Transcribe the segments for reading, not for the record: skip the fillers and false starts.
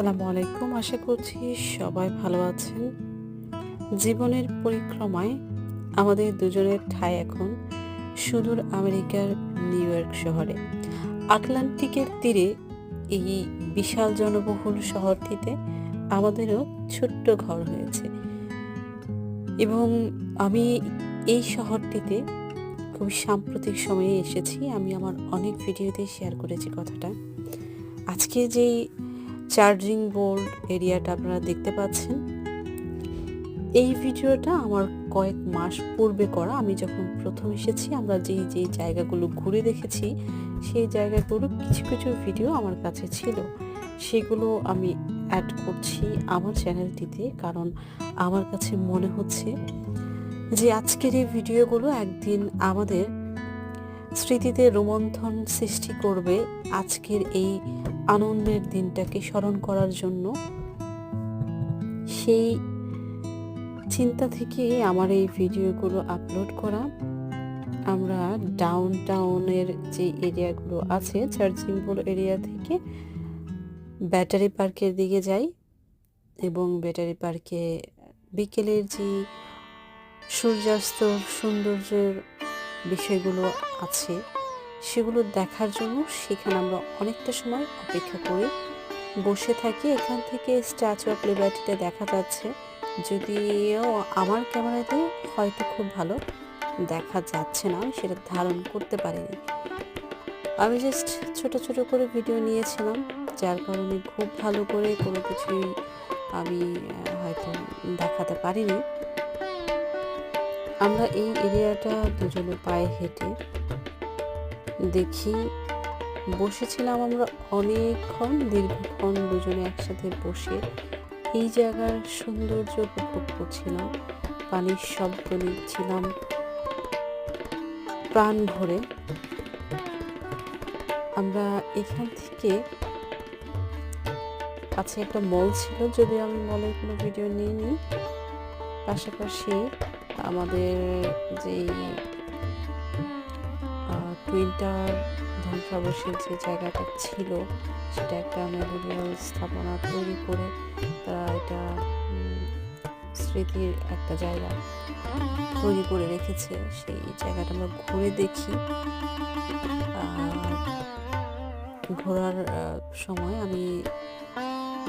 আসসালামু আলাইকুম। আশা করছি সবাই ভালো আছেন। জীবনের পরিক্রমায় আমাদের দুজনের ঠাঁই এখন সুদূর আমেরিকার নিউ ইয়র্ক শহরে। আটলান্টিকের তীরে এই বিশাল জনবহুল শহরটিতে আমাদেরও ছোট্ট ঘর হয়েছে এবং আমি এই শহরটিতে খুব সাম্প্রতিক সময়ে এসেছি। আমি আমার অনেক ভিডিওতে শেয়ার করেছি কথাটা। আজকে যেই চার্জিং বোর্ড এরিয়াটা আপনারা দেখতে পাচ্ছেন, এই ভিডিওটা আমার কয়েক মাস পূর্বে করা। আমি যখন প্রথম এসেছি আমরা যেই জায়গাগুলো ঘুরে দেখেছি, সেই জায়গাগুলো কিছু কিছু ভিডিও আমার কাছে ছিল, সেগুলো আমি অ্যাড করছি আমার চ্যানেলটিতে। কারণ আমার কাছে মনে হচ্ছে যে আজকের এই ভিডিওগুলো একদিন আমাদের স্মৃতিতে রোমন্থন সৃষ্টি করবে। আজকের এই আনন্দের দিনটাকে স্মরণ করার জন্য সেই চিন্তা থেকে আমার এই ভিডিওগুলো আপলোড করা। আমরা ডাউন টাউনের যে এরিয়াগুলো আছে, চার্জিং বোর্ড এরিয়া থেকে ব্যাটারি পার্কের দিকে যাই এবং ব্যাটারি পার্কে বিকেলের যে সূর্যাস্ত সৌন্দর্যের বিষয়গুলো আছে সেগুলো দেখার জন্য সেখানে আমরা অনেকটা সময় অপেক্ষা করে বসে থাকি। এখান থেকে স্ট্যাচু অফ লিবার্টিটা দেখা যাচ্ছে, যদিও আমার ক্যামেরাতে হয়তো খুব ভালো দেখা যাচ্ছে না, আমি সেটা ধারণ করতে পারিনি। আমি জাস্ট ছোট ছোট করে ভিডিও নিয়েছিলাম, যার কারণে খুব ভালো করে কোনো কিছুই আমি হয়তো দেখাতে পারিনি। আমরা এই এরিয়াটা দুজনে পায়ে হেঁটে দেখি বসেছিলাম। আমরা অনেকক্ষণ দীর্ঘক্ষণ দুজনে একসাথে বসে এই জায়গার সৌন্দর্য উপভোগ করছিলাম, পানির শব্দ নিচ্ছিলাম প্রাণ ভরে। আমরা এখান থেকে কাছে একটা মল ছিল, যদিও আমি মলের কোনো ভিডিও নিইনি। পাশাপাশি আমাদের যেই টুইন টাওয়ার ধ্বংসাবশের যে জায়গাটা ছিল, সেটা একটা মেমোরিয়াল স্থাপনা তৈরি করে তারা এটা স্মৃতির একটা জায়গা তৈরি করে রেখেছে। সেই জায়গাটা আমরা ঘুরে দেখি। ঘোরার সময় আমি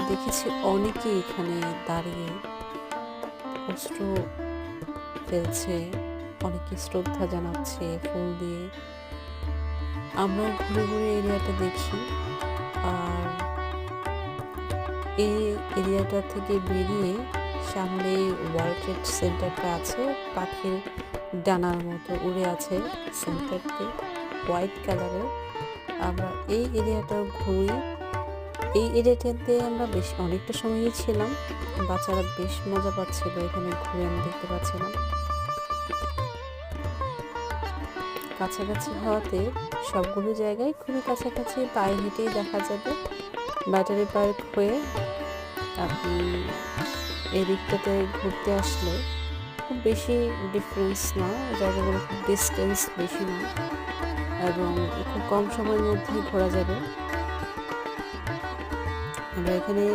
দেখেছি অনেকেই এখানে দাঁড়িয়ে অশ্রু ফেলছে, অনেকে শ্রদ্ধা জানাচ্ছে ফুল দিয়ে। আমরা ঘুরে ঘুরে এরিয়াটা দেখি। আর এই এরিয়াটা থেকে বেরিয়ে সামনে ওয়ার্ল্ড ট্রেড সেন্টারটা আছে, পাখির ডানার মতো উড়ে আছে সেন্টারটি, হোয়াইট কালারের। আমরা এই এরিয়াটা ঘুরি। এই এরিয়াটাতে আমরা বেশ অনেকটা সময়ই ছিলাম। বাচ্চারা বেশ মজা পাচ্ছিল এখানে ঘুরে, আমি দেখতে পাচ্ছিলাম। কাছাকাছি হওয়াতে সবগুলো জায়গায় খুবই কাছাকাছি, পায়ে হেঁটেই দেখা যাবে। ব্যাটারি পার্ক হয়ে আপনি এদিকটাতে ঘুরতে আসলে খুব বেশি ডিফারেন্স না, জায়গাগুলো খুব ডিস্টেন্স বেশি না এবং খুব কম সময়ের মধ্যেই ঘোরা যাবে। আমরা এখানে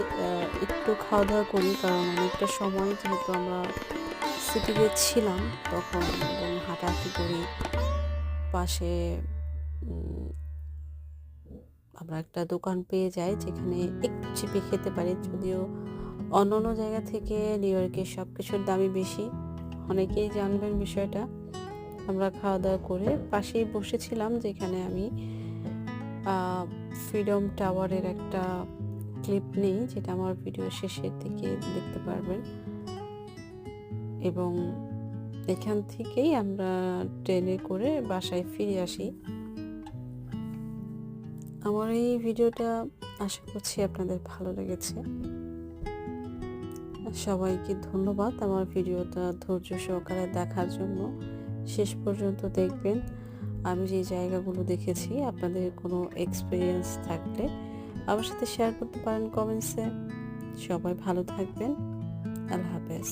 একটু খাওয়া দাওয়া করি, কারণ অনেকটা সময় যেহেতু আমরা সিটিতে ছিলাম তখন, এবং হাঁটাহাঁটি করি। পাশে আমরা একটা দোকান পেয়ে যাই যেখানে একটু চিপে খেতে পারি, যদিও অন্য জায়গা থেকে নিউ ইয়র্কের সব কিছুর দামই বেশি, অনেকেই জানবেন বিষয়টা। আমরা খাওয়া দাওয়া করে পাশেই বসেছিলাম, যেখানে আমি ফ্রিডম টাওয়ারের একটা ক্লিপ নেই, যেটা আমার ভিডিও শেষের দিকে দেখতে পারবেন। এবং এখান থেকেই আমরা ট্রেনে করে বাসায় ফিরে আসি। আমার এই ভিডিওটা আশা করছি আপনাদের ভালো লেগেছে। সবাইকে ধন্যবাদ আমার ভিডিওটা ধৈর্য সহকারে দেখার জন্য। শেষ পর্যন্ত দেখবেন। আমি যে জায়গাগুলো দেখেছি, আপনাদের কোনো এক্সপিরিয়েন্স থাকলে আমার সাথে শেয়ার করতে পারেন কমেন্টসে। সবাই ভালো থাকবেন। আল্লাহ হাফেজ।